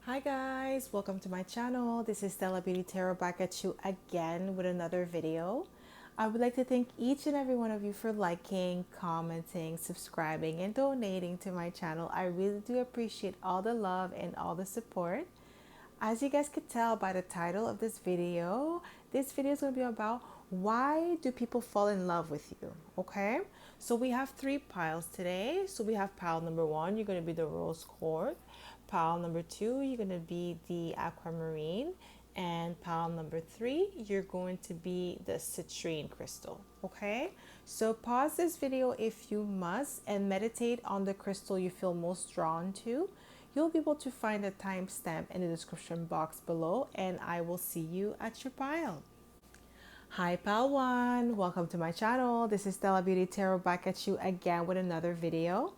Hi guys, welcome to my channel. This is Stella Beauty Tarot back at you again with another video. I would like to thank each and every one of you for liking, commenting, subscribing, and donating to my channel. I really do appreciate all the love and all the support. As you guys could tell by the title of this video is going to be about why do people fall in love with you, okay? So we have three piles today. So we have pile number one, you're going to be the rose quartz. Pile number two, you're going to be the aquamarine. And pile number three, you're going to be the citrine crystal, okay? So pause this video if you must and meditate on the crystal you feel most drawn to. You'll be able to find a timestamp in the description box below, and I will see you at your pile. Hi pal one, welcome to my channel. This is Stella Beauty Tarot back at you again with another video.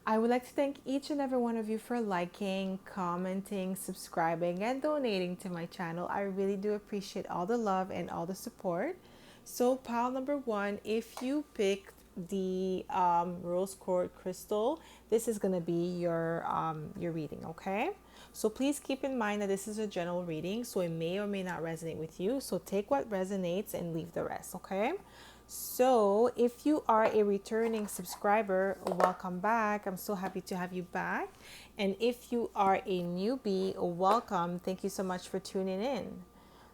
I would like to thank each and every one of you for liking, commenting, subscribing, and donating to my channel. I really do appreciate all the love and all the support. So pile number one, if you picked the rose quartz crystal, this is going to be your reading, okay? So please keep in mind that this is a general reading, so it may or may not resonate with you. So take what resonates and leave the rest, okay? So if you are a returning subscriber, welcome back. I'm so happy to have you back. And if you are a newbie, welcome. Thank you so much for tuning in.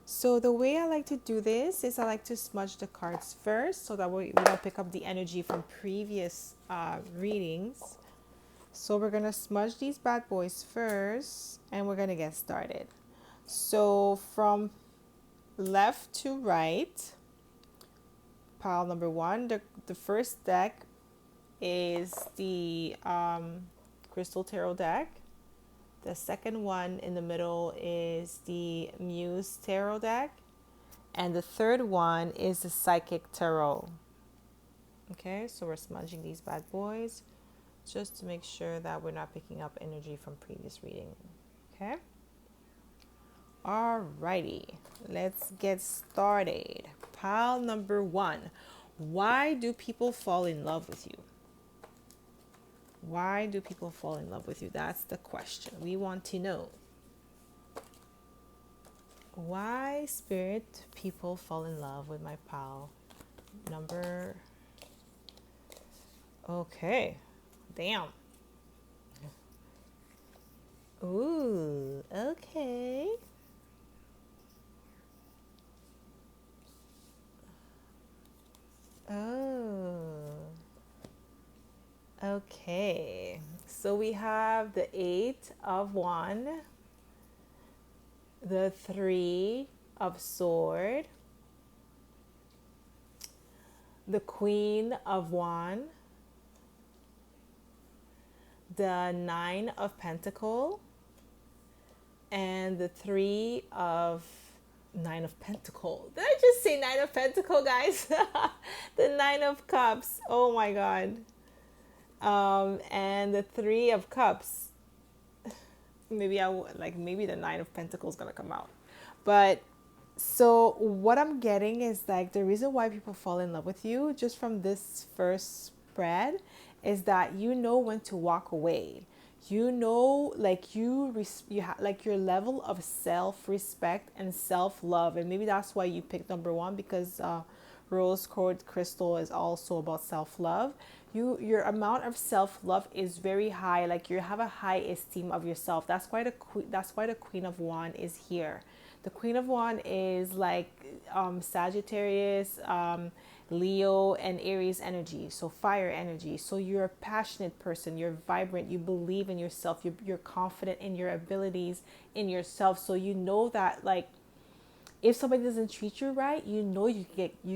So the way I like to do this is I like to smudge the cards first so that we don't pick up the energy from previous readings. So we're going to smudge these bad boys first and we're going to get started. So from left to right, pile number one, the first deck is the Crystal Tarot deck. The second one in the middle is the Muse Tarot deck. And the third one is the Psychic Tarot. Okay, so we're smudging these bad boys just to make sure that we're not picking up energy from previous reading. Okay. Alrighty, let's get started. Pile number one. Why do people fall in love with you? Why do people fall in love with you? That's the question. We want to know. Why, Spirit, people fall in love with my pal number. Okay. Damn. Ooh, okay. Oh. Okay. So we have the 8 of Wands, the 3 of Sword, the Queen of Wands, the 9 of Pentacle, and the 3 of Nine of Pentacle. Did I just say Nine of Pentacle, guys? The 9 of Cups. Oh my God. And the 3 of Cups. Maybe maybe the 9 of Pentacles gonna come out. But so what I'm getting is like the reason why people fall in love with you just from this first spread is that you know when to walk away. You know, like you have like your level of self-respect and self-love, and maybe that's why you picked number one, because rose quartz crystal is also about self-love. Your amount of self-love is very high. Like you have a high esteem of yourself. That's why the Queen of Wands is here. The Queen of Wands is like Sagittarius, Leo, and Aries energy, so fire energy. So you're a passionate person, you're vibrant, you believe in yourself, you're confident in your abilities, in yourself. So you know that like if somebody doesn't treat you right, you know you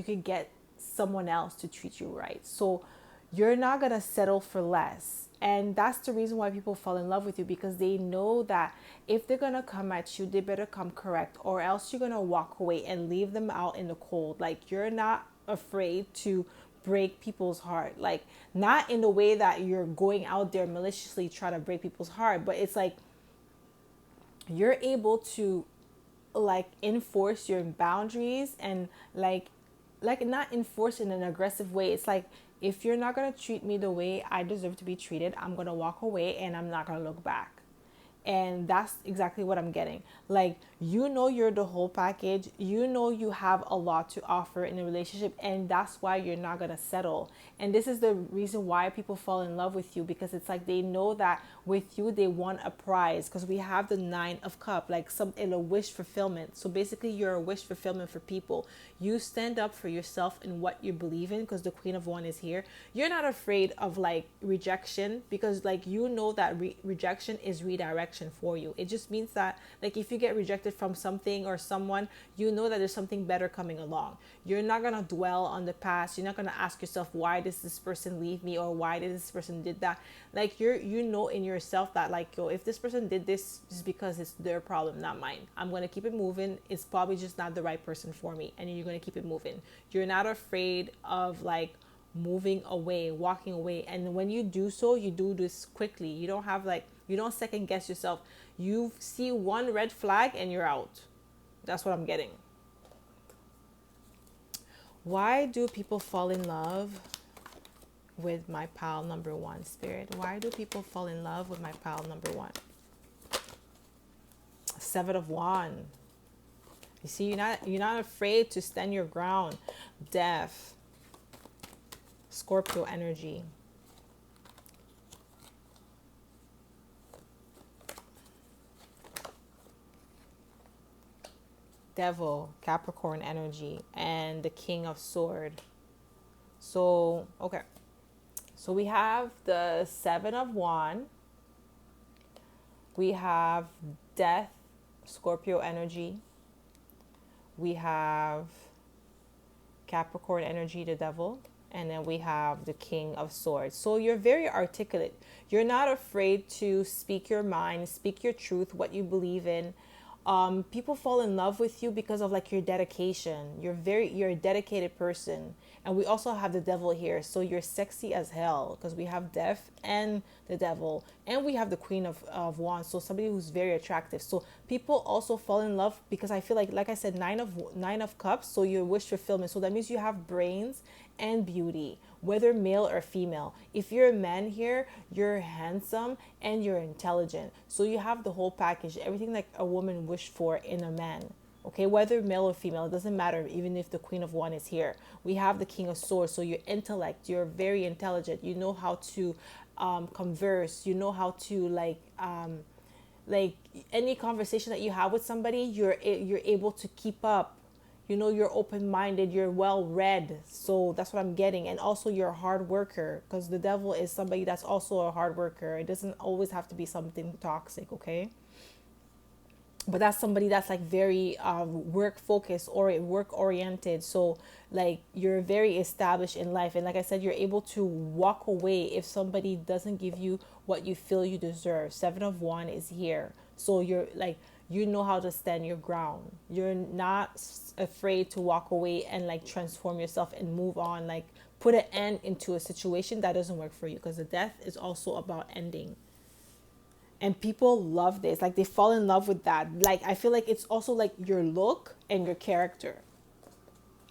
can get someone else to treat you right. So you're not gonna settle for less. And that's the reason why people fall in love with you, because they know that if they're gonna come at you, they better come correct, or else you're gonna walk away and leave them out in the cold. Like you're not afraid to break people's heart. Like not in the way that you're going out there maliciously trying to break people's heart, but it's like you're able to like enforce your boundaries and like not enforce in an aggressive way. It's like, if you're not going to treat me the way I deserve to be treated, I'm going to walk away and I'm not going to look back. And that's exactly what I'm getting. Like, you know, you're the whole package. You know, you have a lot to offer in a relationship, and that's why you're not going to settle. And this is the reason why people fall in love with you, because it's like they know that with you, they want a prize. Because we have the 9 of Cups, like some in a wish fulfillment. So basically, you're a wish fulfillment for people. You stand up for yourself and what you believe in, because the Queen of Wands is here. You're not afraid of like rejection, because like you know that rejection is redirection for you. It just means that like if you get rejected from something or someone, you know that there's something better coming along. You're not gonna dwell on the past. You're not gonna ask yourself, why does this person leave me, or why did this person did that. Like you know in yourself that like, yo, if this person did this, just because it's their problem, not mine. I'm gonna keep it moving. It's probably just not the right person for me, and you're gonna keep it moving. You're not afraid of like moving away, walking away. And when you do so, you do this quickly. You don't have like, you don't second guess yourself. You see one red flag and you're out. That's what I'm getting. Why do people fall in love with my pile number 1, Spirit? Why do people fall in love with my pile number 1? 7 of Wands. You see, you're not afraid to stand your ground. Death. Scorpio energy. Devil, Capricorn energy, and the King of Sword. So, okay. So we have the 7 of Wands. We have Death, Scorpio energy. We have Capricorn energy, the Devil. And then we have the King of Swords. So you're very articulate. You're not afraid to speak your mind, speak your truth, what you believe in. People fall in love with you because of like your dedication. You're a dedicated person. And we also have the Devil here. So you're sexy as hell, because we have Death and the Devil. And we have the Queen of Wands. So somebody who's very attractive. So people also fall in love because I feel like I said, 9 of Cups. So your wish fulfillment. So that means you have brains and beauty, whether male or female. If you're a man here, you're handsome and you're intelligent. So you have the whole package, everything like a woman wished for in a man. Okay, whether male or female, it doesn't matter. Even if the Queen of Wands is here, we have the King of Swords. So your intellect, you're very intelligent. You know how to converse. You know how to like any conversation that you have with somebody, you're able to keep up. You know, you're open-minded, you're well-read. So that's what I'm getting. And also you're a hard worker, because the Devil is somebody that's also a hard worker. It doesn't always have to be something toxic, okay? But that's somebody that's like very work focused or work oriented. So like you're very established in life. And like I said, you're able to walk away if somebody doesn't give you what you feel you deserve. 7 of Wands is here. So you're like, you know how to stand your ground. You're not afraid to walk away and like transform yourself and move on, like put an end into a situation that doesn't work for you, because the Death is also about ending. And people love this, like they fall in love with that. Like I feel like it's also like your look and your character.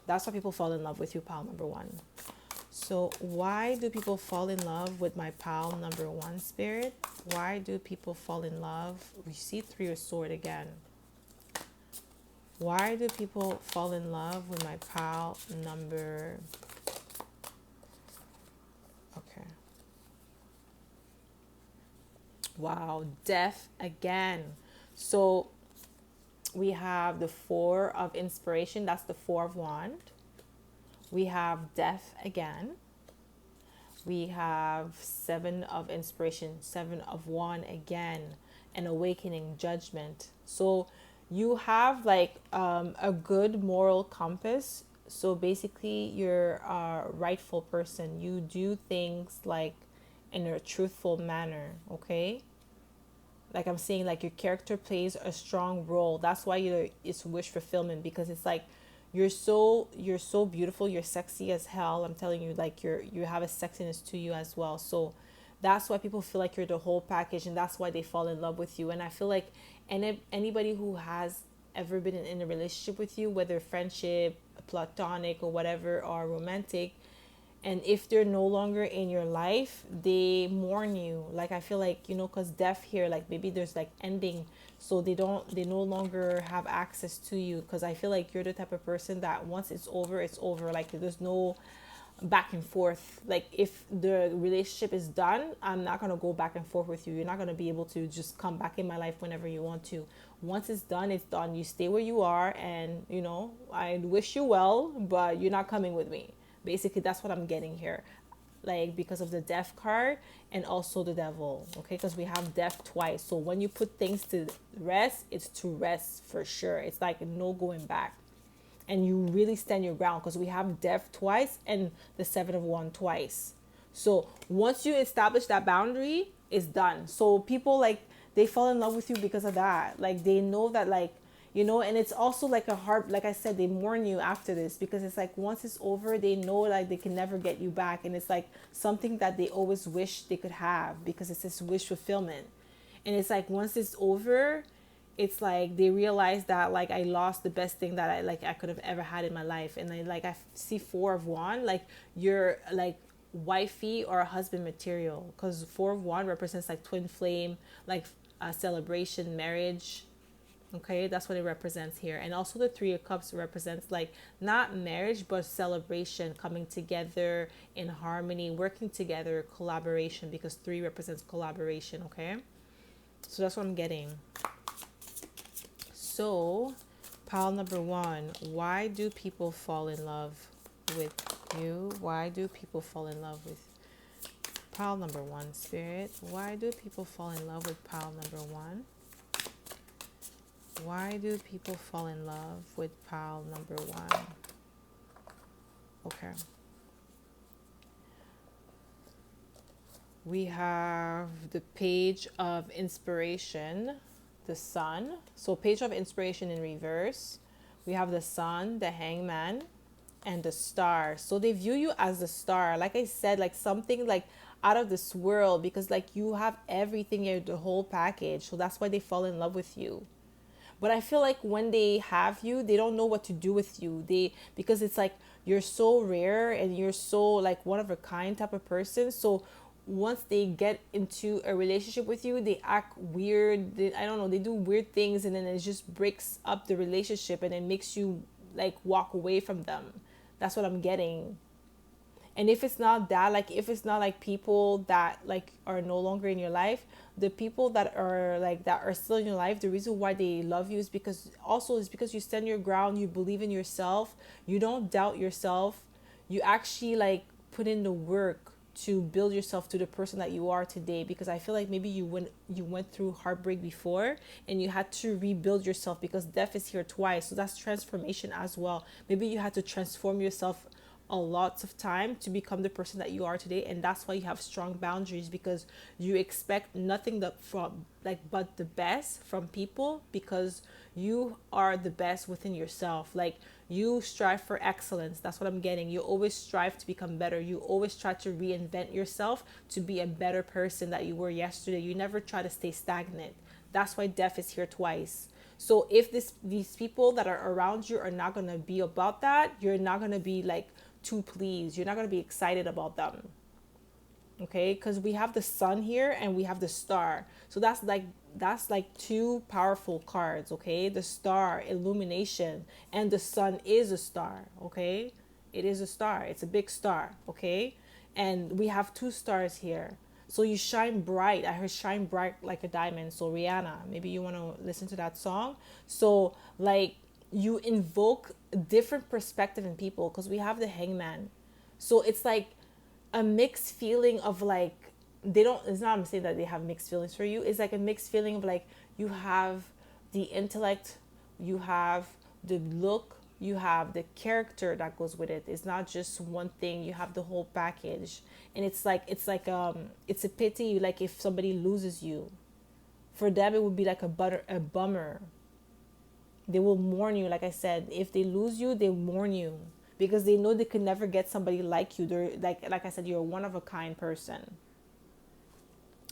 That's why people fall in love with you, pile number 1. So why do people fall in love with my pile number 1, Spirit? Why do people fall in love? We see 3 of Swords again. Why do people fall in love with my pile number? Okay. Wow, Death again. So we have the 4 of Inspiration. That's the 4 of Wands. We have Death again. We have 7 of Inspiration, 7 of Wands again, and Awakening, Judgment. So you have like a good moral compass. So basically you're a rightful person. You do things like in a truthful manner, okay? Like I'm saying, like your character plays a strong role. That's why it's wish fulfillment, because it's like you're so beautiful, you're sexy as hell. I'm telling you, like you have a sexiness to you as well. So that's why people feel like you're the whole package, and that's why they fall in love with you. And I feel like anybody who has ever been in a relationship with you, whether friendship, platonic or whatever, or romantic, And if they're no longer in your life, they mourn you. Like I feel like, because death here, like maybe there's like ending, so they no longer have access to you, because I feel like you're the type of person that once it's over, it's over. Like there's no back and forth. Like if the relationship is done, I'm not going to go back and forth with you. You're not going to be able to just come back in my life whenever you want to. Once it's done, it's done. You stay where you are, and I wish you well, but you're not coming with me. Basically, that's what I'm getting here, like because of the death card and also the devil. Okay, because we have death twice. So when you put things to rest, it's to rest for sure. It's like no going back, and you really stand your ground, because we have death twice and the 7 of Wands twice. So once you establish that boundary, it's done. So people, like, they fall in love with you because of that. Like they know that, like, and it's also like a heart, like I said, they mourn you after this, because it's like once it's over, they know like they can never get you back, and it's like something that they always wish they could have, because it's this wish fulfillment. And it's like once it's over, it's like they realize that, like, I lost the best thing that I could have ever had in my life. And I see 4 of Wands, like you're like wifey or a husband material, because 4 of Wands represents like twin flame, like a celebration, marriage. Okay, that's what it represents here. And also the 3 of Cups represents like not marriage, but celebration, coming together in harmony, working together, collaboration, because 3 represents collaboration. Okay, so that's what I'm getting. So pile number 1, why do people fall in love with you? Why do people fall in love with pile number 1, Spirit? Why do people fall in love with pile number 1? Why do people fall in love with pile number 1? Okay. We have the Page of Inspiration, the Sun. So Page of Inspiration in reverse. We have the Sun, the Hangman, and the Star. So they view you as the star. Like I said, like something like out of this world, because like you have everything here, the whole package. So that's why they fall in love with you. But I feel like when they have you, they don't know what to do with you. Because it's like you're so rare and you're so like one of a kind type of person. So once they get into a relationship with you, they act weird. I don't know, they do weird things, and then it just breaks up the relationship, and it makes you like walk away from them. That's what I'm getting. And if it's not that, like if it's not like people that like are no longer in your life, the people that are like that are still in your life, the reason why they love you is because you stand your ground, you believe in yourself, you don't doubt yourself, you actually like put in the work to build yourself to the person that you are today. Because I feel like maybe you went through heartbreak before, and you had to rebuild yourself, because death is here twice. So that's transformation as well. Maybe you had to transform yourself a lot of time to become the person that you are today, and that's why you have strong boundaries, because you expect nothing but the best from people, because you are the best within yourself. Like you strive for excellence. That's what I'm getting. You always strive to become better. You always try to reinvent yourself to be a better person that you were yesterday. You never try to stay stagnant. That's why death is here twice. So if these people that are around you are not going to be about that, you're not going to be like too pleased. You're not going to be excited about them. Okay, because we have the Sun here and we have the Star. So that's like 2 powerful cards. Okay, the Star, illumination, and the Sun is a star. Okay, it is a star. It's a big star. Okay, and we have 2 stars here. So you shine bright. I heard shine bright like a diamond. So Rihanna, maybe you want to listen to that song. So like you invoke a different perspective in people, because we have the Hangman. So it's like a mixed feeling of like, they don't, it's not, I'm saying that they have mixed feelings for you. It's like a mixed feeling of like, you have the intellect, you have the look, you have the character that goes with it. It's not just one thing, you have the whole package. And it's a pity, like if somebody loses you, for them it would be like a bummer. They will mourn you. Like I said, if they lose you, they mourn you, because they know they could never get somebody like you. They're like I said, you're a one of a kind person,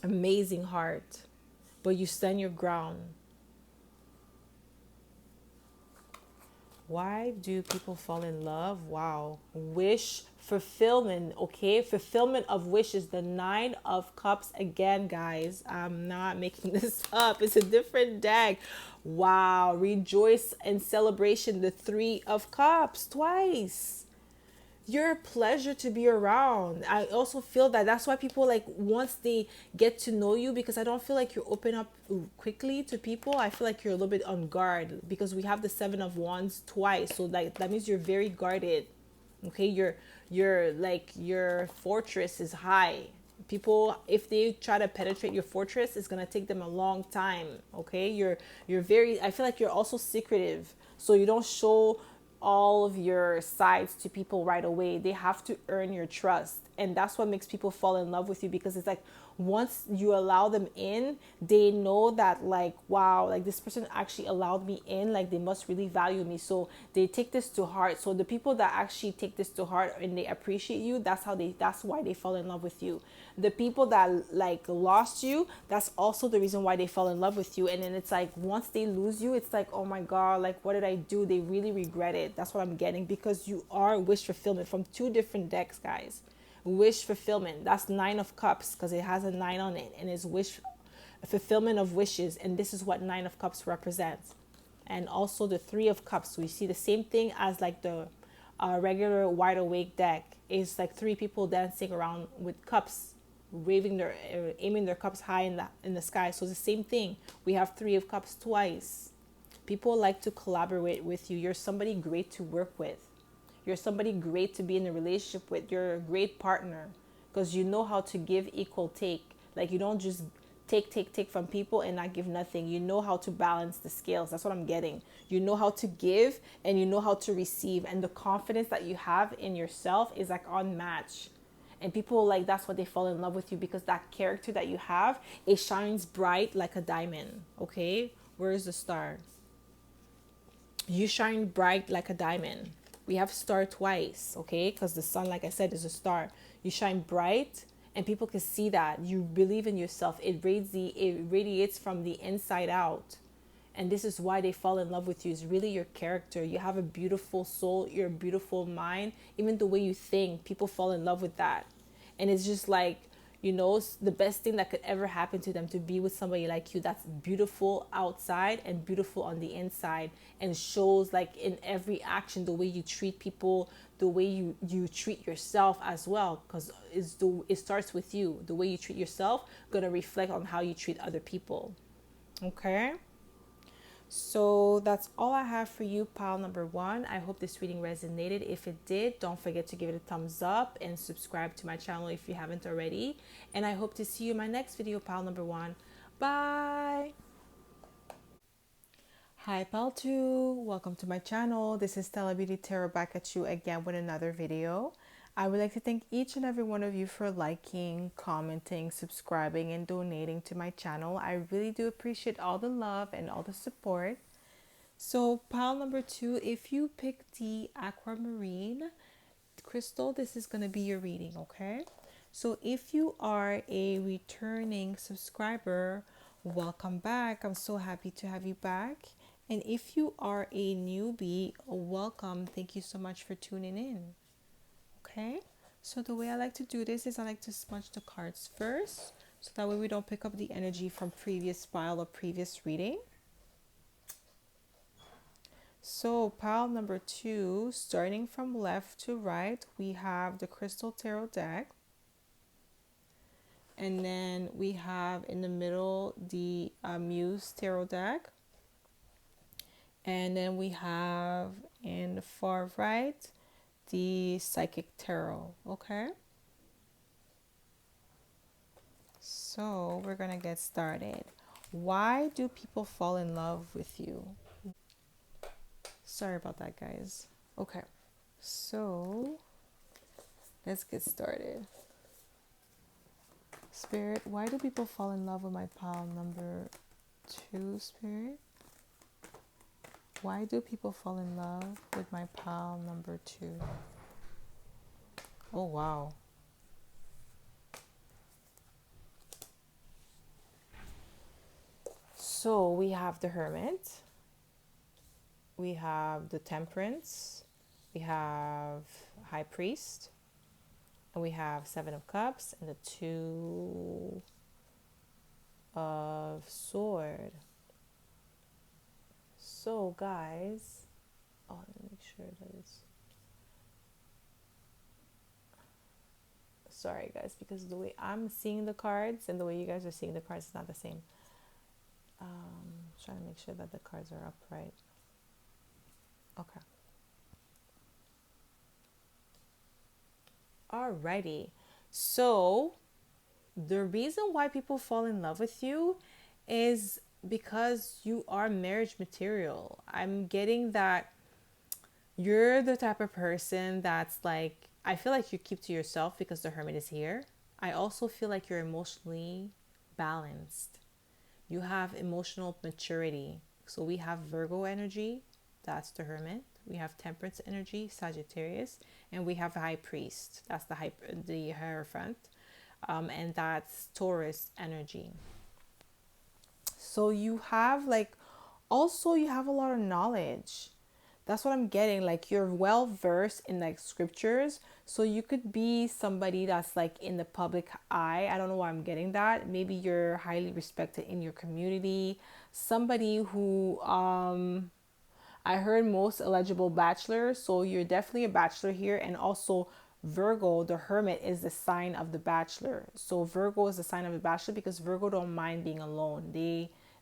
amazing heart, but you stand your ground. Why do people fall in love? Wow. Wish fulfillment. Okay. Fulfillment of wishes. The Nine of Cups again, guys. I'm not making this up. It's a different deck. Wow. Rejoice and celebration. The Three of Cups twice. You're a pleasure to be around. I also feel that that's why people, like, once they get to know you, because I don't feel like you open up quickly to people. I feel like you're a little bit on guard because we have the Seven of Wands twice. So like that means you're very guarded. Okay, you're like your fortress is high. People, if they try to penetrate your fortress, it's gonna take them a long time. Okay, you're very, I feel like you're also secretive, so you don't show all of your sides to people right away. They have to earn your trust. And that's what makes people fall in love with you, because it's like once you allow them in, they know that, like, wow, like this person actually allowed me in, like they must really value me. So they take this to heart. So the people that actually take this to heart and they appreciate you, that's why they fall in love with you. The people that like lost you, that's also the reason why they fell in love with you. And then it's like once they lose you, it's like, oh my god, like what did I do? They really regret it. That's what I'm getting, because you are wish fulfillment from two different decks, guys. Wish fulfillment, that's Nine of Cups because it has a nine on it, and it's wish fulfillment of wishes. And this is what Nine of Cups represents. And also the Three of Cups, so we see the same thing as like the regular wide awake deck. Is like three people dancing around with cups, waving their aiming their cups high in the sky. So it's the same thing. We have Three of Cups twice. People like to collaborate with you. You're somebody great to work with. You're somebody great to be in a relationship with. You're a great partner because you know how to give equal take. Like you don't just take from people and not give nothing. You know how to balance the scales. That's what I'm getting. You know how to give and you know how to receive, and the confidence that you have in yourself is like unmatched. And people, like, that's what they fall in love with you, because that character that you have, it shines bright like a diamond. Okay, where is the star? You shine bright like a diamond. We have star twice, okay? Because the sun, like I said, is a star. You shine bright, and people can see that you believe in yourself. It radiates from the inside out. And this is why they fall in love with you, is really your character. You have a beautiful soul, you're a beautiful mind. Even the way you think, people fall in love with that. And it's just like, the best thing that could ever happen to them, to be with somebody like you that's beautiful outside and beautiful on the inside, and shows like in every action, the way you treat people, the way you treat yourself as well, because it starts with you. The way you treat yourself gonna reflect on how you treat other people. Okay. So that's all I have for you, pile number one. I hope this reading resonated. If it did, don't forget to give it a thumbs up and subscribe to my channel if you haven't already. And I hope to see you in my next video, pile number one. Bye. Hi, pile two. Welcome to my channel. This is Stella Beauty Tarot back at you again with another video. I would like to thank each and every one of you for liking, commenting, subscribing, and donating to my channel. I really do appreciate all the love and all the support. So pile number two, if you pick the aquamarine crystal, this is going to be your reading, okay? So if you are a returning subscriber, welcome back. I'm so happy to have you back. And if you are a newbie, welcome. Thank you so much for tuning in. Okay? So the way I like to do this is I like to smudge the cards first, so that way we don't pick up the energy from previous pile or previous reading. So pile number two, starting from left to right, we have the Crystal Tarot deck. And then we have in the middle the Muse Tarot deck. And then we have in the far right the Psychic Tarot, okay? So we're gonna get started. Why do people fall in love with you? Sorry about that, guys. Okay, so let's get started. Spirit, why do people fall in love with my pile number two, Spirit? Why do people fall in love with my pile number two? Oh, wow. So we have the Hermit. We have the Temperance. We have High Priest. And we have Seven of Cups and the Two of Sword. So, guys, oh, let me make sure that it's. Sorry, guys, because the way I'm seeing the cards and the way you guys are seeing the cards is not the same. Trying to make sure that the cards are upright. Okay. Alrighty. So, the reason why people fall in love with you is because you are marriage material. I'm getting that you're the type of person that's like, I feel like you keep to yourself because the hermit is here. I also feel like you're emotionally balanced. You have emotional maturity. So we have Virgo energy, that's the hermit. We have Temperance energy, Sagittarius, and we have High Priest, that's the Hierophant, and that's Taurus energy. So you have like, also you have a lot of knowledge. That's what I'm getting. Like you're well versed in like scriptures. So you could be somebody that's like in the public eye. I don't know why I'm getting that. Maybe you're highly respected in your community. Somebody who I heard most eligible bachelor. So you're definitely a bachelor here. And also Virgo, the hermit, is the sign of the bachelor. So Virgo is the sign of the bachelor because Virgo don't mind being alone.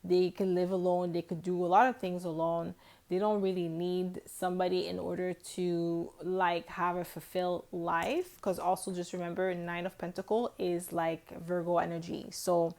They can live alone. They could do a lot of things alone. They don't really need somebody in order to like have a fulfilled life. Because also just remember, Nine of Pentacle is like Virgo energy. So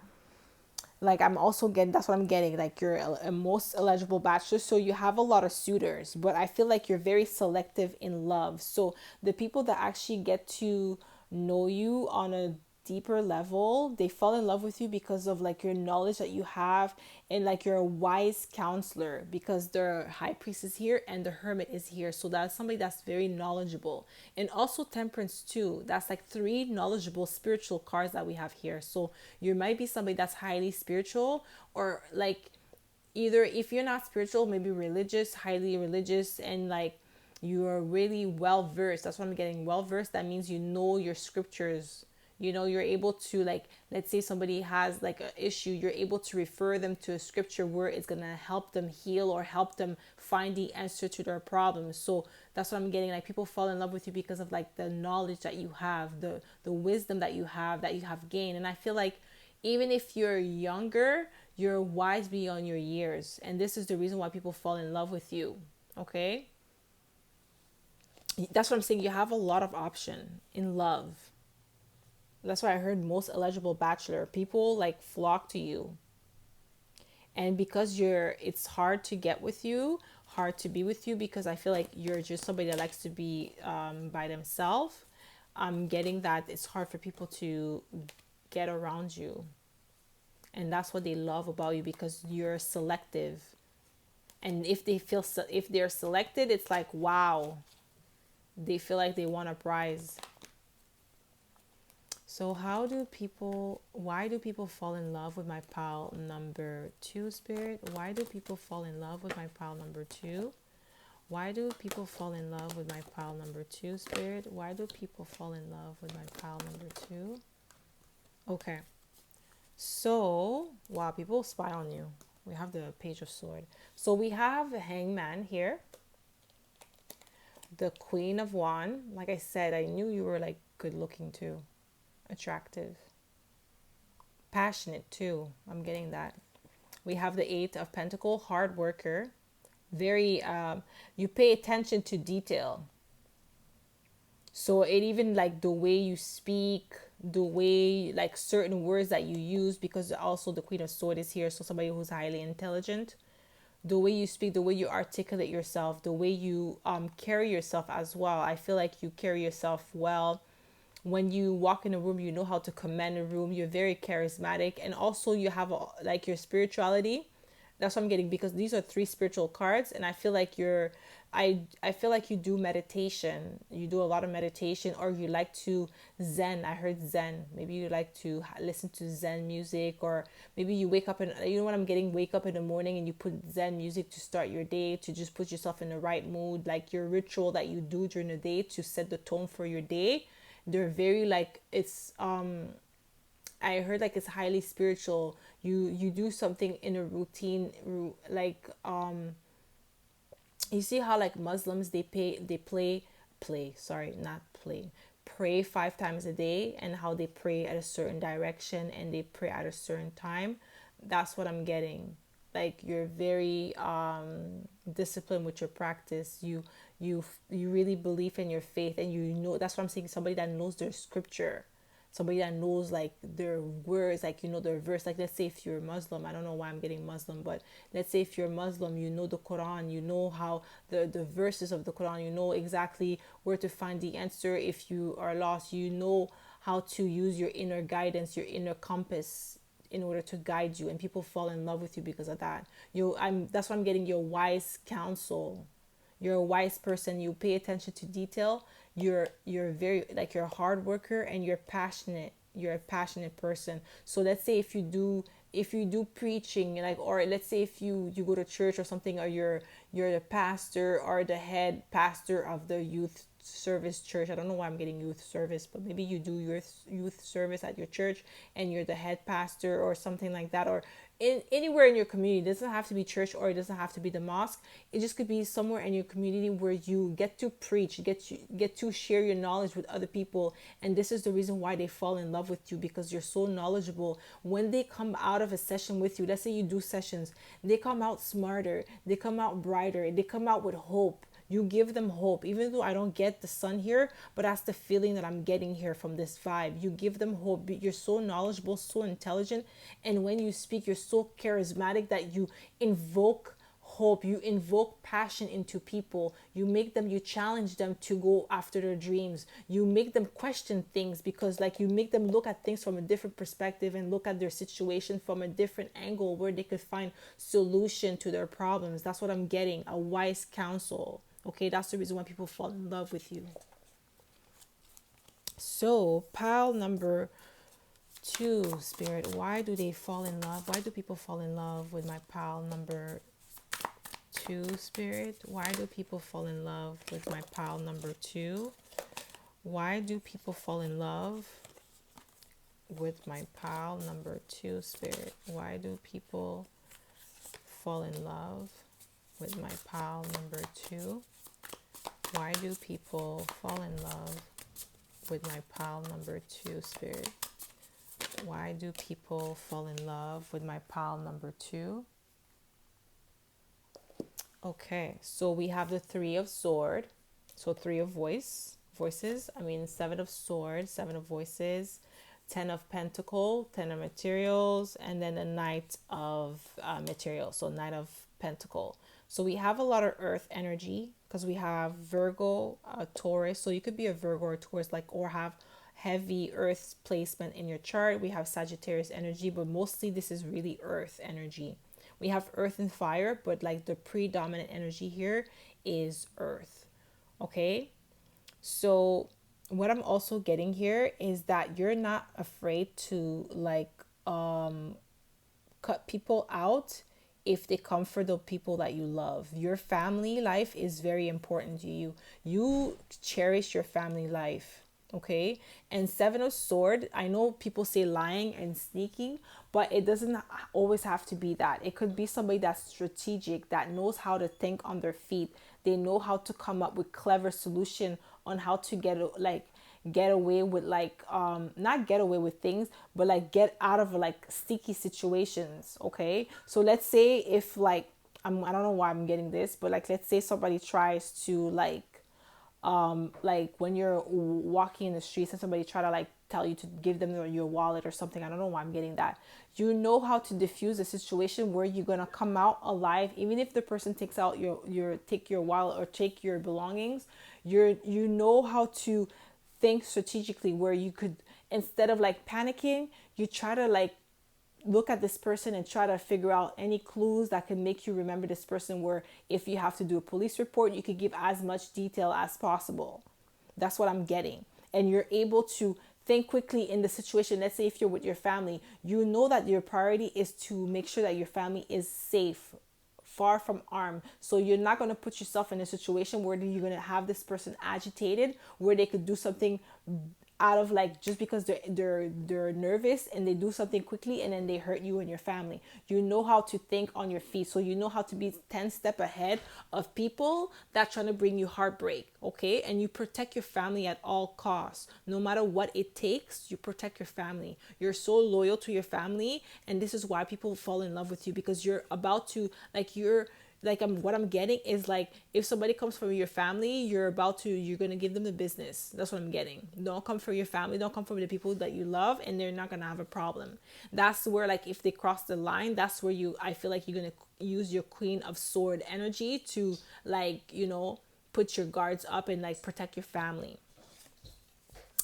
like I'm also getting, that's what I'm getting, like you're a most eligible bachelor, so you have a lot of suitors, but I feel like you're very selective in love. So the people that actually get to know you on a deeper level, they fall in love with you because of like your knowledge that you have, and like you're a wise counselor, because the high priest is here and the hermit is here. So that's somebody that's very knowledgeable. And also Temperance too, that's like three knowledgeable spiritual cards that we have here. So you might be somebody that's highly spiritual, or like either if you're not spiritual, maybe religious, highly religious, and like you are really well versed. That's what I'm getting. Well versed, that means you know your scriptures. You know, you're able to, like, let's say somebody has like an issue, you're able to refer them to a scripture where it's gonna help them heal or help them find the answer to their problems. So that's what I'm getting. Like people fall in love with you because of like the knowledge that you have, the wisdom that you have gained. And I feel like even if you're younger, you're wise beyond your years. And this is the reason why people fall in love with you. Okay? That's what I'm saying. You have a lot of option in love. That's why I heard most eligible bachelor. People like flock to you. And because it's hard to get with you, hard to be with you, because I feel like you're just somebody that likes to be by themselves. I'm getting that it's hard for people to get around you. And that's what they love about you, because you're selective. And if they're selected, it's like, wow, they feel like they want a prize. So why do people fall in love with my pile number 2, Spirit? Why do people fall in love with my pile number 2? Why do people fall in love with my pile number 2, Spirit? Why do people fall in love with my pile number 2? Okay. So, wow, people spy on you. We have the Page of Sword. So we have the Hangman here. The Queen of Wands. Like I said, I knew you were like good looking too. Attractive. Passionate too. I'm getting that. We have the Eight of Pentacle. Hard worker. Very, you pay attention to detail. So it even like the way you speak, the way like certain words that you use, because also the Queen of Swords is here. So somebody who's highly intelligent, the way you speak, the way you articulate yourself, the way you carry yourself as well. I feel like you carry yourself well. When you walk in a room, you know how to command a room. You're very charismatic, and also you have like your spirituality. That's what I'm getting, because these are three spiritual cards, and I feel like I feel like you do meditation. You do a lot of meditation, or you like to zen. I heard zen. Maybe you like to listen to zen music, or maybe you wake up and, you know what I'm getting, wake up in the morning and you put zen music to start your day, to just put yourself in the right mood, like your ritual that you do during the day to set the tone for your day. They're very like, it's I heard like it's highly spiritual. You do something in a routine, like you see how like Muslims, they play, sorry, not play, pray 5 times a day, and how they pray at a certain direction and they pray at a certain time. That's what I'm getting. Like you're very disciplined with your practice. You really believe in your faith, and you know, that's what I'm saying, somebody that knows their scripture, somebody that knows like their words, like, you know, their verse. Like, let's say if you're Muslim, I don't know why I'm getting Muslim, but let's say if you're Muslim, you know the Quran, you know how the verses of the Quran, you know exactly where to find the answer if you are lost, you know how to use your inner guidance, your inner compass, in order to guide you, and people fall in love with you because of that. That's what I'm getting, your wise counsel. You're a wise person. You pay attention to detail. You're very, like, you're a hard worker, and you're passionate. You're a passionate person. So let's say if you do preaching, like, or let's say if you go to church or something, or you're the pastor or the head pastor of the youth service church. I don't know why I'm getting youth service, but maybe you do your youth service at your church, and you're the head pastor or something like that, or anywhere in your community. It doesn't have to be church, or it doesn't have to be the mosque. It just could be somewhere in your community where you get to preach, get to share your knowledge with other people. And this is the reason why they fall in love with you, because you're so knowledgeable. When they come out of a session with you, let's say you do sessions, they come out smarter, they come out brighter, they come out with hope. You give them hope, even though I don't get the sun here, but that's the feeling that I'm getting here from this vibe. You give them hope. You're so knowledgeable, so intelligent, and when you speak, you're so charismatic that you invoke hope, you invoke passion into people. You challenge them to go after their dreams. You make them question things, because like you make them look at things from a different perspective, and look at their situation from a different angle, where they could find solution to their problems. That's what I'm getting, a wise counsel. Okay, that's the reason why people fall in love with you. So, pile number 2, Spirit, why do they fall in love? Why do people fall in love with my pile number 2, Spirit? Why do people fall in love with my pile number 2? Why do people fall in love with my pile number 2, Spirit? Why do people fall in love with my pile number 2? Why do people fall in love with my pile number 2, Spirit? Why do people fall in love with my pile number 2? Okay, so we have the 3 of sword. So 3 of voices. I mean, 7 of swords, 7 of voices, 10 of pentacle, 10 of materials, and then the knight of materials. So knight of pentacle. So we have a lot of earth energy, because we have Virgo, Taurus. So you could be a Virgo or Taurus, like, or have heavy earth placement in your chart. We have Sagittarius energy, but mostly this is really earth energy. We have earth and fire, but like the predominant energy here is earth. Okay, so what I'm also getting here is that you're not afraid to like cut people out if they come for the people that you love. Your family life is very important to you. You cherish your family life. Okay. And 7 of sword, I know people say lying and sneaking, but it doesn't always have to be that. It could be somebody that's strategic, that knows how to think on their feet. They know how to come up with clever solution on how to get away with not get away with things, but like get out of like sticky situations. Okay, so let's say if like I don't know why I'm getting this, but like let's say somebody tries to like when you're walking in the streets and somebody try to like tell you to give them your wallet or something. I don't know why I'm getting that. You know how to diffuse a situation where you're gonna come out alive, even if the person takes out take your wallet or take your belongings. You know how to think strategically, where you could, instead of like panicking, you try to like look at this person and try to figure out any clues that can make you remember this person, where if you have to do a police report, you could give as much detail as possible. That's what I'm getting. And you're able to think quickly in the situation. Let's say if you're with your family, you know that your priority is to make sure that your family is safe, far from harm. So you're not going to put yourself in a situation where you're going to have this person agitated, where they could do something out of like, just because they're nervous, and they do something quickly and then they hurt you and your family. You know how to think on your feet, so you know how to be 10 step ahead of people that trying to bring you heartbreak. Okay, and you protect your family at all costs. No matter what it takes, you protect your family. You're so loyal to your family, and this is why people fall in love with you, because you're about to, like, you're like, what I'm getting is like, if somebody comes from your family, you're gonna give them the business. That's what I'm getting. Don't come from your family, don't come from the people that you love, and they're not gonna have a problem. That's where, like, if they cross the line, that's where I feel like you're gonna use your Queen of Sword energy to, like, put your guards up and like protect your family.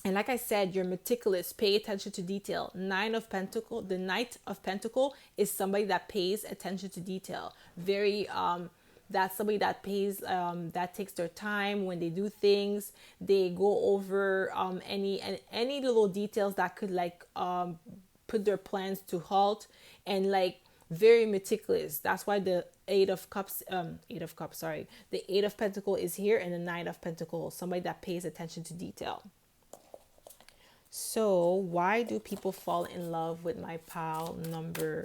And like I said, you're meticulous, pay attention to detail. The Knight of Pentacle is somebody that pays attention to detail. That's somebody that that takes their time when they do things. They go over any little details that could like put their plans to halt, and like very meticulous. That's why the Eight of Cups, the Eight of Pentacle is here, and the Knight of Pentacle, somebody that pays attention to detail. So why do people fall in love with my pile number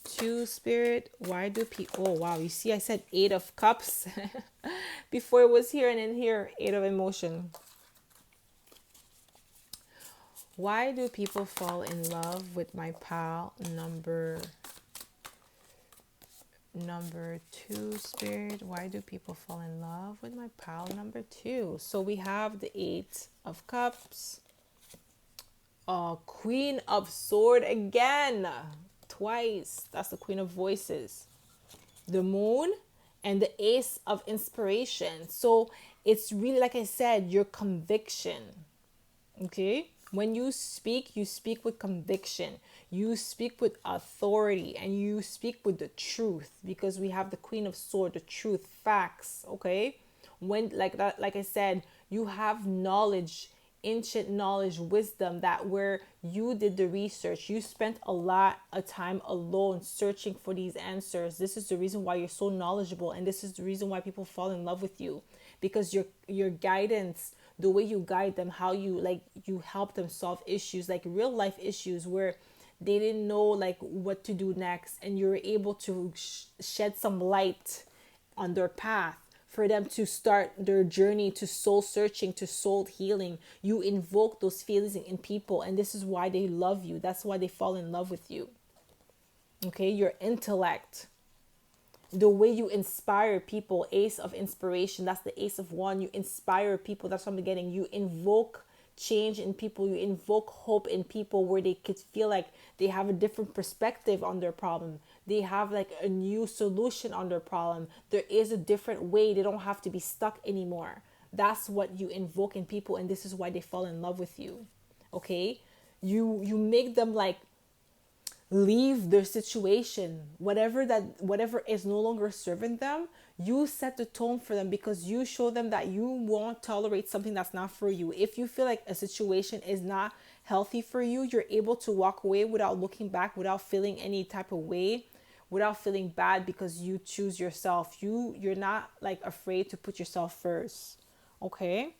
2, Spirit? Why do people, oh wow, you see I said 8 of Cups before it was here, and in here 8 of Emotion. Why do people fall in love with my pile number 2, Spirit? Why do people fall in love with my pile number 2? So we have the 8 of Cups, Queen of Sword again, twice. That's the Queen of Voices, the Moon, and the Ace of Inspiration. So it's really, like I said, your conviction. Okay, when you speak with conviction, you speak with authority, and you speak with the truth, because we have the Queen of Sword, the truth, facts. Okay, when, like that, like I said, you have knowledge, ancient knowledge, wisdom, that where you did the research, you spent a lot of time alone searching for these answers. This is the reason why you're so knowledgeable, and this is the reason why people fall in love with you, because your guidance, the way you guide them, how you help them solve issues, like real life issues where they didn't know like what to do next, and you're able to shed some light on their path for them to start their journey to soul searching, to soul healing. You invoke those feelings in people, and this is why they love you. That's why they fall in love with you. Okay, your intellect, the way you inspire people, Ace of Inspiration, that's the Ace of Wands. You inspire people, that's what I'm getting. You invoke change in people, you invoke hope in people, where they could feel like they have a different perspective on their problem. They have like a new solution on their problem. There is a different way. They don't have to be stuck anymore. That's what you invoke in people, and this is why they fall in love with you. Okay, you make them like leave their situation, whatever is no longer serving them. You set the tone for them, because you show them that you won't tolerate something that's not for you. If you feel like a situation is not healthy for you, you're able to walk away without looking back, without feeling any type of way, without feeling bad, because you choose yourself. You're not like afraid to put yourself first. Okay,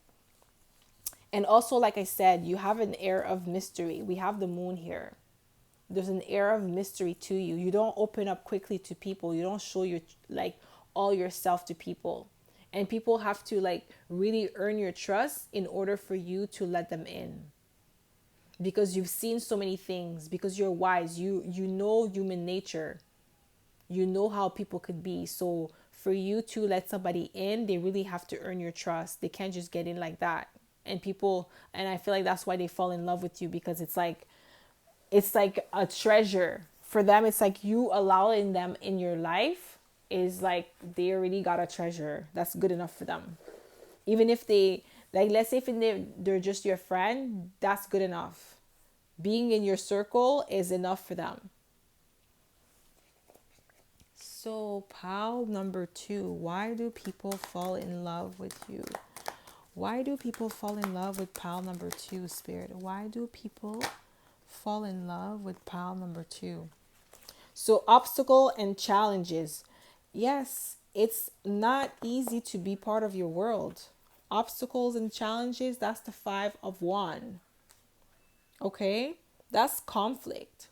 and also, like I said, you have an air of mystery. We have the Moon here. There's an air of mystery to you. You don't open up quickly to people. You don't show your like all yourself to people, and people have to like really earn your trust in order for you to let them in, because you've seen so many things, because you're wise. You know human nature. You know how people could be. So for you to let somebody in, they really have to earn your trust. They can't just get in like that. And I feel like that's why they fall in love with you, because it's like a treasure for them. It's like you allowing them in your life is like they already got a treasure. That's good enough for them. Even if they, like, let's say if they're just your friend, that's good enough. Being in your circle is enough for them. So, pile number 2. Why do people fall in love with you? Why do people fall in love with pile number 2, Spirit? Why do people fall in love with pile number 2? So, obstacle and challenges. Yes, it's not easy to be part of your world. Obstacles and challenges, that's the 5 of Wands. Okay? That's conflict.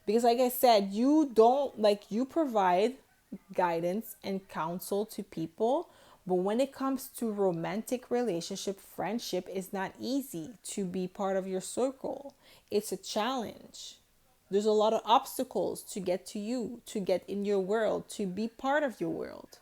Because like I said, you don't like you provide guidance and counsel to people, but when it comes to romantic relationship, friendship is not easy to be part of your circle. It's a challenge. There's a lot of obstacles to get to you, to get in your world, to be part of your world.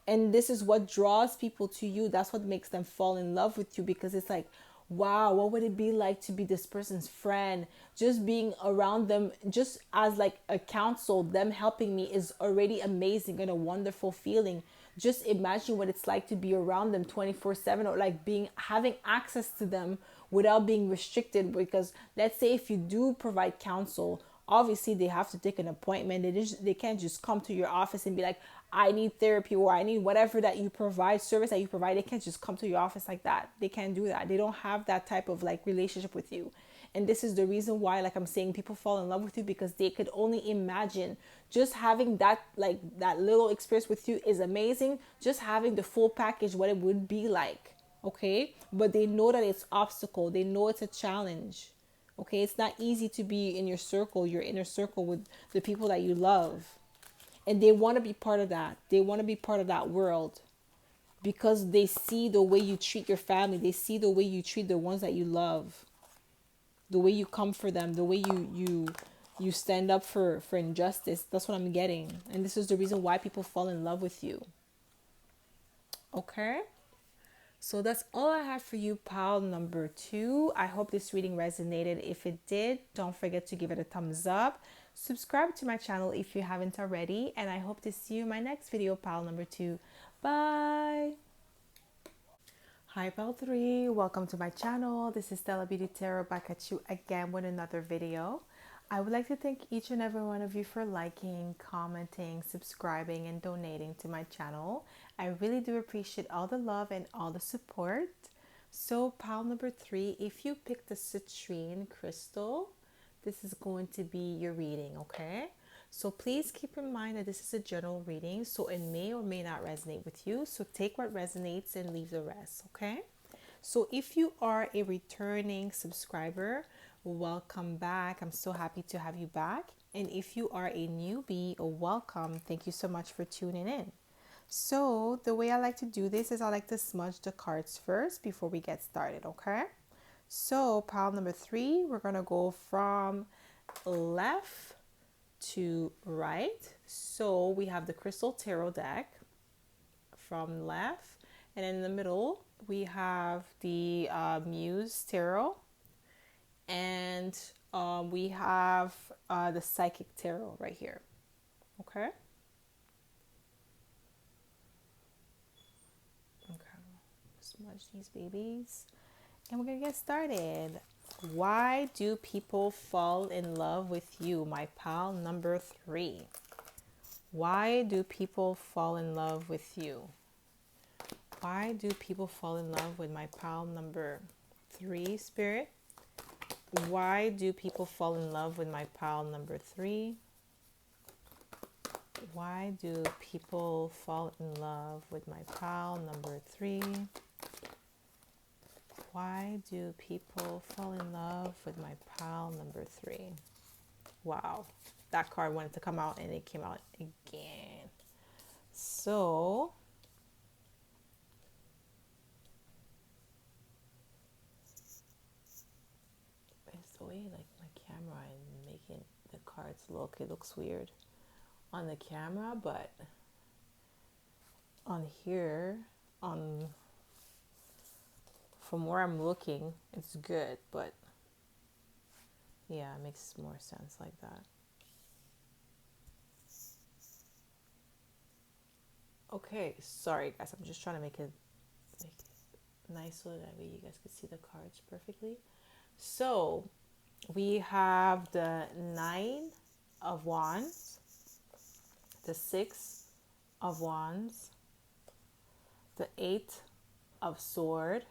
And this is what draws people to you. That's what makes them fall in love with you, because it's like, wow, what would it be like to be this person's friend? Just being around them, just as like a counsel, them helping me is already amazing and a wonderful feeling. Just imagine what it's like to be around them 24/7, or like being having access to them without being restricted. Because let's say if you do provide counsel, obviously they have to take an appointment. They can't just come to your office and be like, I need therapy, or I need whatever that you provide, service that you provide. They can't just come to your office like that. They can't do that. They don't have that type of like relationship with you. And this is the reason why, like I'm saying, people fall in love with you, because they could only imagine just having that, like that little experience with you is amazing. Just having the full package, what it would be like. Okay. But they know that it's obstacle. They know it's a challenge. Okay. It's not easy to be in your circle, your inner circle, with the people that you love. And they want to be part of that. They want to be part of that world, because they see the way you treat your family. They see the way you treat the ones that you love, the way you comfort them, the way you stand up for injustice. That's what I'm getting. And this is the reason why people fall in love with you. Okay? So that's all I have for you, pile number 2. I hope this reading resonated. If it did, don't forget to give it a thumbs up. Subscribe to my channel if you haven't already. And I hope to see you in my next video, pile number 2. Bye! Hi, pile 3. Welcome to my channel. This is Stella Beauty Tarot back at you again with another video. I would like to thank each and every one of you for liking, commenting, subscribing, and donating to my channel. I really do appreciate all the love and all the support. So pile number 3, if you picked the citrine crystal, this is going to be your reading, okay? So please keep in mind that this is a general reading, so it may or may not resonate with you. So take what resonates and leave the rest, okay? So if you are a returning subscriber, welcome back. I'm so happy to have you back. And if you are a newbie, welcome. Thank you so much for tuning in. So the way I like to do this is I like to smudge the cards first before we get started, okay? So pile number 3, we're going to go from left to right. So we have the Crystal Tarot deck from left, and in the middle we have the Muse Tarot, and we have the Psychic Tarot right here. Okay. Smudge these babies, and we're gonna get started. Why do people fall in love with you, my pal number 3? Why do people fall in love with you? Why do people fall in love with my pal number 3, Spirit? Why do people fall in love with my pal number 3? Why do people fall in love with my pal number 3? Why do people fall in love with my pal number 3? Wow, that card wanted to come out and it came out again. So it's the way like my camera and making the cards look. It looks weird on the camera, but on here, on from where I'm looking, it's good, but yeah, it makes more sense like that. Okay, sorry guys, I'm just trying to make it nice so that way you guys can see the cards perfectly. So we have the 9 of Wands, the Six of Wands, the Eight of Sword,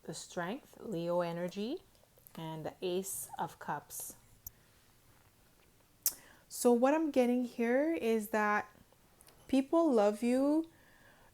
the Strength, Leo energy, and the Ace of Cups. So what I'm getting here is that people love you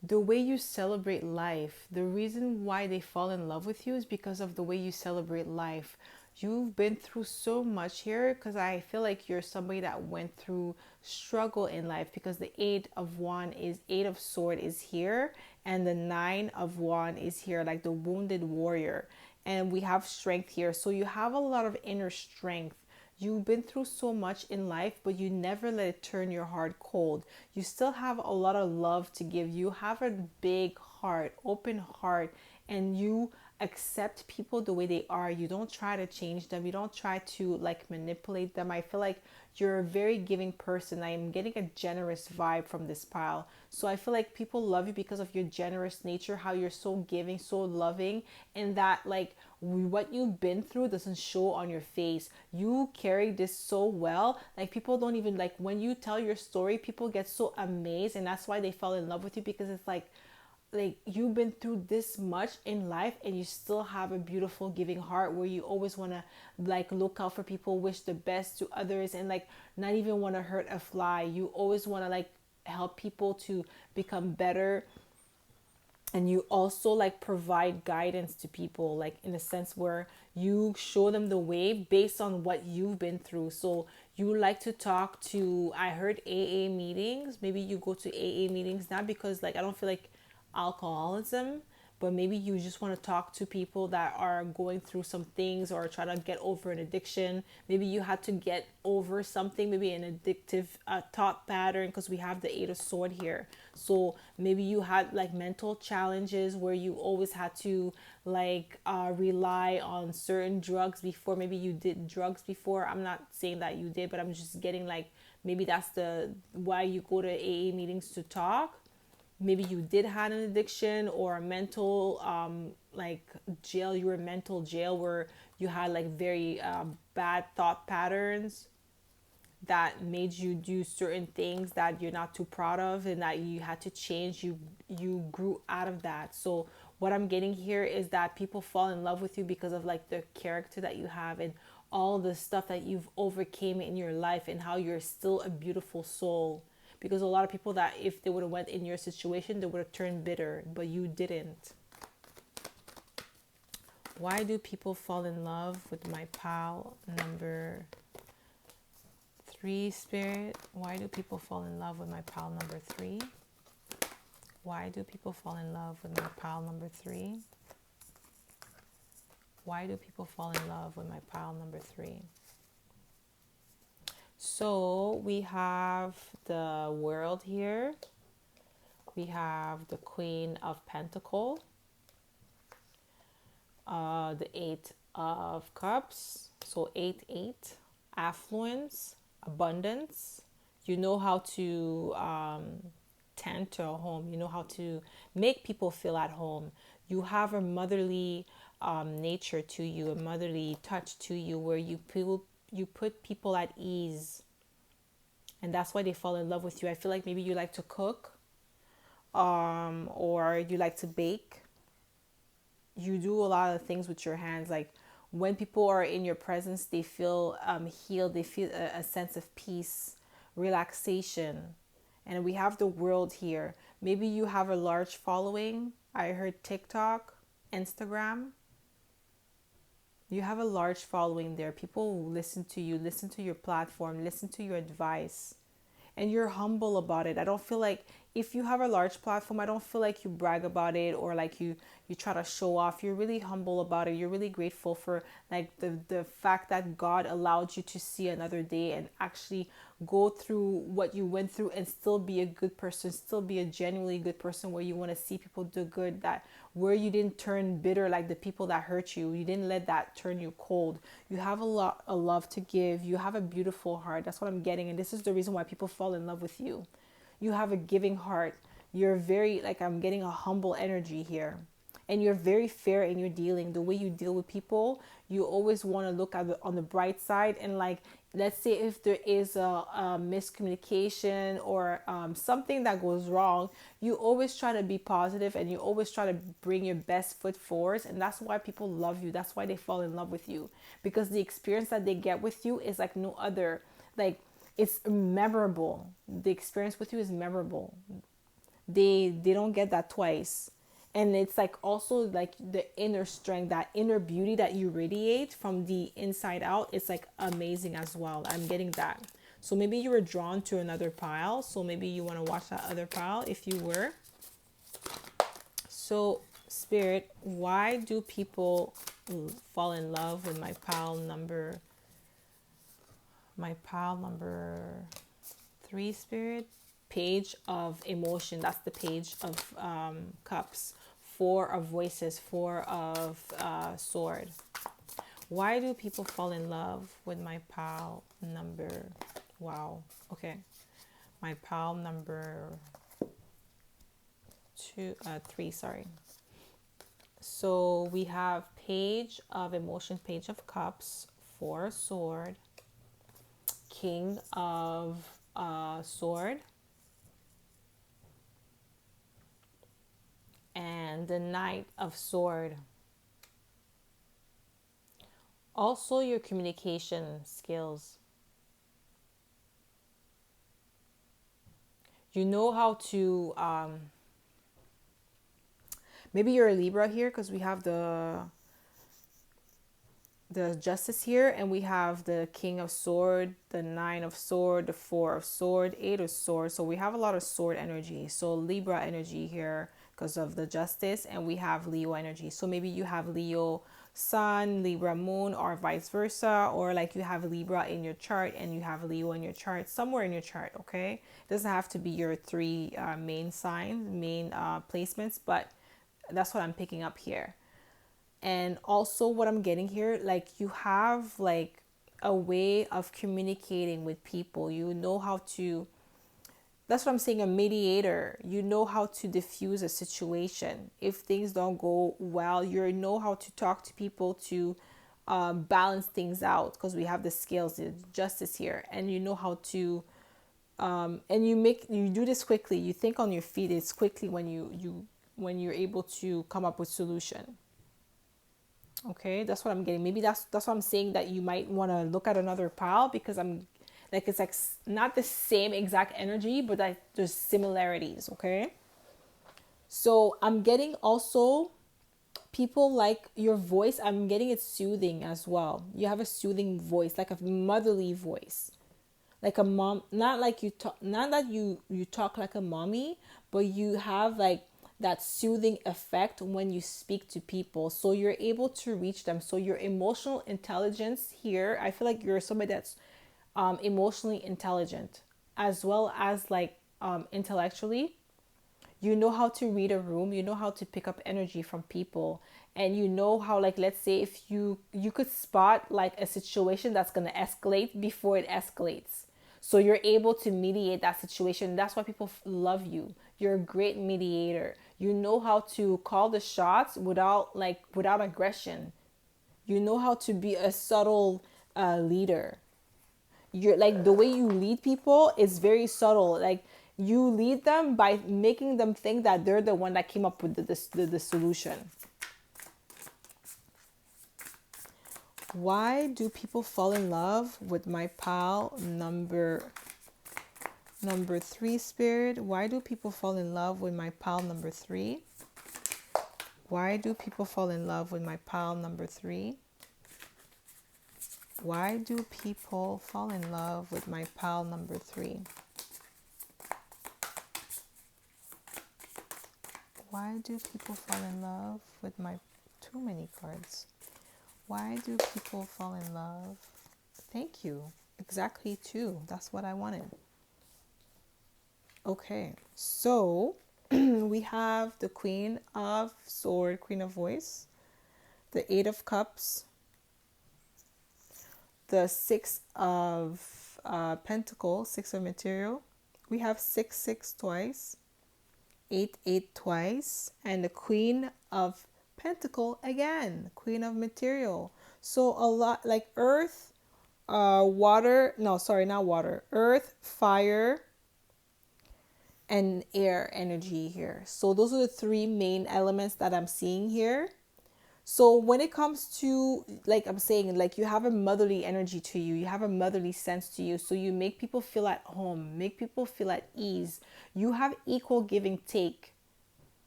the way you celebrate life. The reason why they fall in love with you is because of the way you celebrate life. You've been through so much here, because I feel like you're somebody that went through struggle in life, because the Eight of Sword is here, and the Nine of Wand is here, like the wounded warrior. And we have strength here. So you have a lot of inner strength. You've been through so much in life, but you never let it turn your heart cold. You still have a lot of love to give. You have a big heart, open heart, and you accept people the way they are. You don't try to change them. You don't try to like manipulate them. I feel like you're a very giving person. I am getting a generous vibe from this pile. So I feel like people love you because of your generous nature, how you're so giving, so loving, and that like what you've been through doesn't show on your face. You carry this so well. Like people don't even like when you tell your story, people get so amazed, and that's why they fall in love with you, because it's like you've been through this much in life and you still have a beautiful giving heart where you always want to like look out for people, wish the best to others, and like not even want to hurt a fly. You always want to like help people to become better, and you also like provide guidance to people, like in a sense where you show them the way based on what you've been through. So you like to talk to, I heard AA meetings. Maybe you go to AA meetings, not because like I don't feel like alcoholism, but maybe you just want to talk to people that are going through some things or try to get over an addiction. Maybe you had to get over something, maybe an addictive thought pattern, because we have the Eight of Sword here. So maybe you had like mental challenges where you always had to like rely on certain drugs before. Maybe you did drugs before. I'm not saying that you did, but I'm just getting like maybe that's the why you go to AA meetings to talk. Maybe you did have an addiction or a mental like jail. You were in mental jail where you had like very bad thought patterns that made you do certain things that you're not too proud of, and that you had to change. You grew out of that. So what I'm getting here is that people fall in love with you because of like the character that you have and all the stuff that you've overcame in your life, and how you're still a beautiful soul. Because a lot of people that if they would have went in your situation, they would have turned bitter, but you didn't. Why do people fall in love with my pile number 3, Spirit? Why do people fall in love with my pile number 3? Why do people fall in love with my pile number 3? Why do people fall in love with my pile number 3? So we have the World here. We have the Queen of Pentacles, the Eight of Cups. So 8, affluence, abundance. You know how to tend to a home. You know how to make people feel at home. You have a motherly nature to you, a motherly touch to you, where you put people at ease, and that's why they fall in love with you. I feel like maybe you like to cook, or you like to bake. You do a lot of things with your hands. Like when people are in your presence, they feel healed. They feel a sense of peace, relaxation. And we have the World here. Maybe you have a large following. I heard TikTok, Instagram. You have a large following there. People listen to you, listen to your platform, listen to your advice, and you're humble about it. I don't feel like if you have a large platform, I don't feel like you brag about it or like you try to show off. You're really humble about it. You're really grateful for like the fact that God allowed you to see another day and actually go through what you went through and still be a good person, still be a genuinely good person, where you want to see people do good, that where you didn't turn bitter like the people that hurt you. You didn't let that turn you cold. You have a lot of love to give. You have a beautiful heart. That's what I'm getting. And this is the reason why people fall in love with you. You have a giving heart. You're very, like, I'm getting a humble energy here. and you're very fair in your dealing. The way you deal with people, you always want to look at on the bright side. And like, let's say if there is a miscommunication or something that goes wrong, you always try to be positive and you always try to bring your best foot forward. And that's why people love you. That's why they fall in love with you, because the experience that they get with you is like no other. Like, it's memorable. The experience with you is memorable. They don't get that twice. And it's like also like the inner strength, that inner beauty that you radiate from the inside out. It's like amazing as well. I'm getting that. So maybe you were drawn to another pile, so maybe you want to watch that other pile if you were. So Spirit, why do people fall in love with my pile number 3, Spirit? Page of emotion. That's the page of cups. 4 of voices. 4 of sword. Why do people fall in love with my pile number? Wow. Okay. My pile number 3. Sorry. So we have page of emotion, page of cups, 4 sword, king of sword, and the knight of sword. Also your communication skills. You know how to maybe you're a Libra here, because we have the justice here, and we have the king of sword, the 9 of sword, the 4 of sword, 8 of sword. So we have a lot of sword energy. So Libra energy here because of the justice, and we have Leo energy. So maybe you have Leo sun, Libra moon, or vice versa, or like you have Libra in your chart and you have Leo in your chart, somewhere in your chart. Okay, it doesn't have to be your 3 main signs, main placements, but that's what I'm picking up here. And also what I'm getting here, like you have like a way of communicating with people. You know how to, that's what I'm saying, a mediator. You know how to diffuse a situation. If things don't go well, you know how to talk to people to balance things out, because we have the scales, the justice here. And you know how to and you do this quickly. You think on your feet. It's quickly when you're able to come up with solution. Okay, that's what I'm getting. Maybe that's what I'm saying, that you might want to look at another pile, because I'm like, it's like not the same exact energy, but like there's similarities. Okay, so I'm getting also people like your voice. I'm getting it soothing as well. You have a soothing voice, like a motherly voice, like a mom. Not like you talk, not that you talk like a mommy, but you have like that soothing effect when you speak to people, so you're able to reach them. So your emotional intelligence here, I feel like you're somebody that's emotionally intelligent, as well as like intellectually. You know how to read a room, you know how to pick up energy from people, and you know how, like, let's say if you could spot like a situation that's going to escalate before it escalates. So you're able to mediate that situation. That's why people love you. You're a great mediator. You know how to call the shots without aggression. You know how to be a subtle leader. You're like, the way you lead people is very subtle. Like, you lead them by making them think that they're the one that came up with the solution. Why do people fall in love with my pal number 3, Spirit? Why do people fall in love with my pal number 3? Why do people fall in love with my pal number 3? Why do people fall in love with my pal number 3? Why do people fall in love with my... Too many cards. Why do people fall in love? Thank you. Exactly 2. That's what I wanted. Okay, so we have the Queen of Sword, Queen of Voice, the 8 of Cups, the 6 of Pentacles, 6 of Material. We have 6, 6 twice, 8, 8 twice, and the Queen of Pentacle again, Queen of Material. So a lot like earth, water, no, sorry, not water, earth, fire, and air energy here. So those are the three main elements that I'm seeing here. So when it comes to, like I'm saying, like you have a motherly energy to you, you have a motherly sense to you. So you make people feel at home, make people feel at ease. You have equal give and take.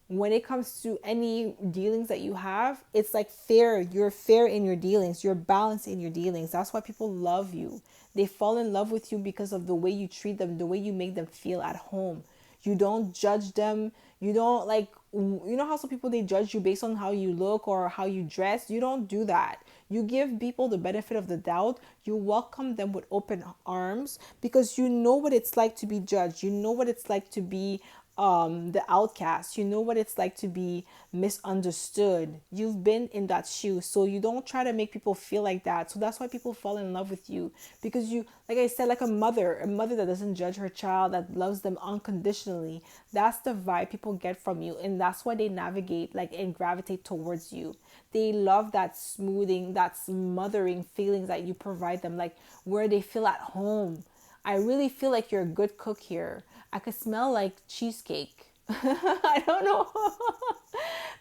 When it comes to any dealings that you have, it's like fair. You're fair in your dealings, you're balanced in your dealings. That's why people love you. They fall in love with you because of the way you treat them, the way you make them feel at home. You don't judge them. You don't like, you know how some people, they judge you based on how you look or how you dress. You don't do that. You give people the benefit of the doubt. You welcome them with open arms because you know what it's like to be judged. You know what it's like to be the outcast. You know what it's like to be misunderstood. You've been in that shoe, so you don't try to make people feel like that. So that's why people fall in love with you, because you, like I said, like a mother that doesn't judge her child, that loves them unconditionally. That's the vibe people get from you, and that's why they navigate like and gravitate towards you. They love that smoothing, that smothering feelings that you provide them, like where they feel at home. I really feel like you're a good cook here. I could smell like cheesecake. I don't know.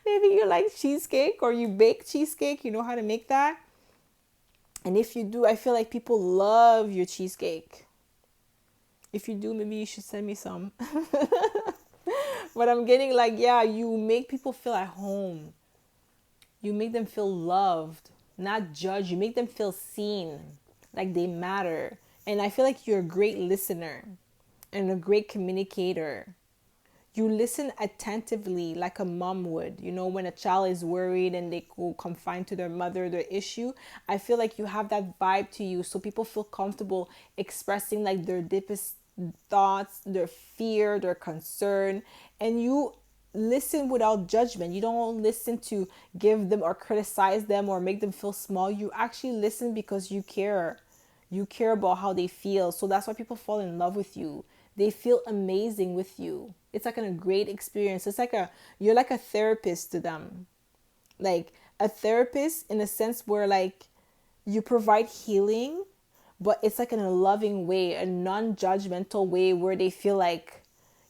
Maybe you like cheesecake or you bake cheesecake. You know how to make that. And if you do, I feel like people love your cheesecake. If you do, maybe you should send me some. But I'm getting like, yeah, you make people feel at home. You make them feel loved, not judged. You make them feel seen, like they matter. And I feel like you're a great listener and a great communicator. You listen attentively like a mom would. You know, when a child is worried and they go confined to their mother, their issue, I feel like you have that vibe to you. So people feel comfortable expressing like their deepest thoughts, their fear, their concern. And you listen without judgment. You don't listen to give them or criticize them or make them feel small. You actually listen because you care. You care about how they feel. So that's why people fall in love with you. They feel amazing with you. It's like a great experience. It's like you're like a therapist to them. Like a therapist in a sense where like you provide healing, but it's like in a loving way, a non-judgmental way where they feel like,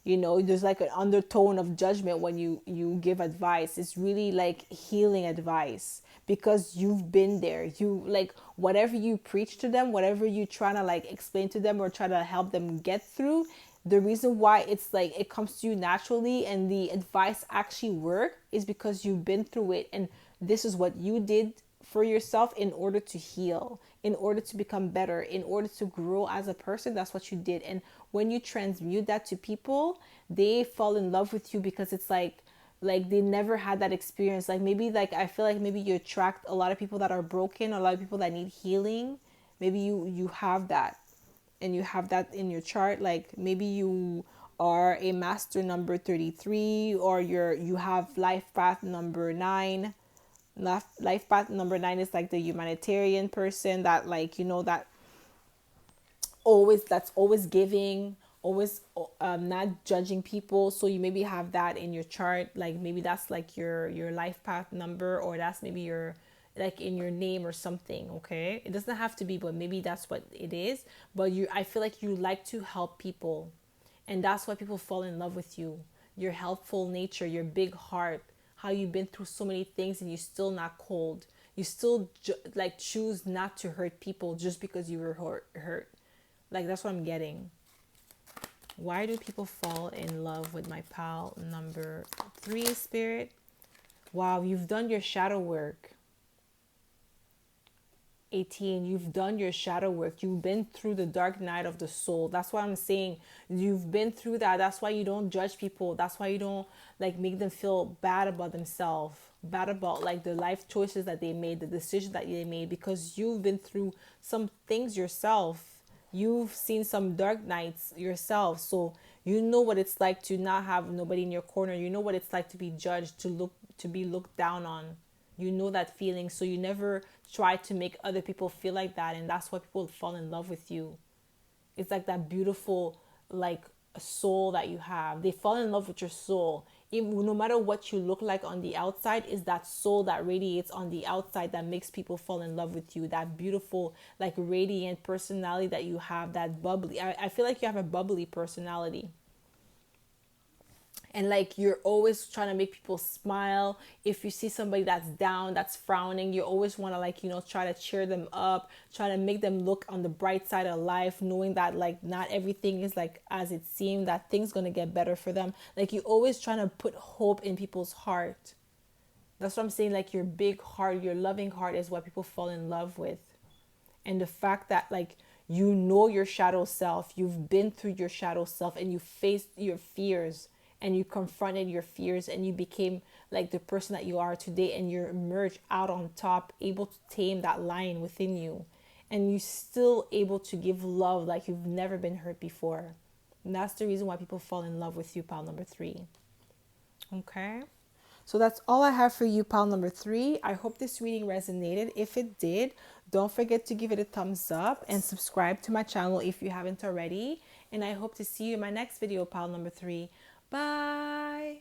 there's like an undertone of judgment when you give advice. It's really like healing advice because you've been there. You like whatever you preach to them, whatever you trying to like explain to them or try to help them get through, the reason why it's like it comes to you naturally and the advice actually work is because you've been through it, and this is what you did for yourself in order to heal, in order to become better, in order to grow as a person. That's what you did. And when you transmute that to people, they fall in love with you because it's like they never had that experience. Like maybe like I feel like maybe you attract a lot of people that are broken, a lot of people that need healing. Maybe you have that, and you have that in your chart. Like maybe you are a master number 33, or you have life path number 9. Life path number 9 is like the humanitarian person that like that that's always giving, always not judging people. So you maybe have that in your chart. Like maybe that's like your life path number, or that's maybe your like in your name or something. Okay, it doesn't have to be, but maybe that's what it is. But I feel like you like to help people, and that's why people fall in love with you. Your helpful nature, your big heart, how you've been through so many things and you're still not cold. You still like choose not to hurt people just because you were hurt. Like that's what I'm getting. Why do people fall in love with my pal number 3, spirit? Wow, you've done your shadow work. 18, you've done your shadow work. You've been through the dark night of the soul. That's why I'm saying you've been through that. That's why you don't judge people. That's why you don't like make them feel bad about themselves, bad about like the life choices that they made, the decisions that they made, because you've been through some things yourself. You've seen some dark nights yourself. So you know what it's like to not have nobody in your corner. You know what it's like to be judged, to be looked down on. You know that feeling. So you never try to make other people feel like that, and that's why people fall in love with you. It's like that beautiful like soul that you have. They fall in love with your soul. no matter what you look like on the outside, is that soul that radiates on the outside that makes people fall in love with you. That beautiful, like, radiant personality that you have, that bubbly. I feel like you have a bubbly personality, and like you're always trying to make people smile. If you see somebody that's down, that's frowning, you always want to, like, try to cheer them up, try to make them look on the bright side of life, knowing that like not everything is like as it seemed, that things going to get better for them. Like you always trying to put hope in people's heart. That's what I'm saying. Like your big heart, your loving heart is what people fall in love with. And the fact that, like, your shadow self, you've been through your shadow self, and you faced your fears, and you confronted your fears, and you became like the person that you are today, and you're emerged out on top, able to tame that lion within you, and you still able to give love like you've never been hurt before. And that's the reason why people fall in love with you, pile number 3. Okay. So that's all I have for you, pile number 3. I hope this reading resonated. If it did, don't forget to give it a thumbs up and subscribe to my channel if you haven't already. And I hope to see you in my next video, pile number 3. Bye.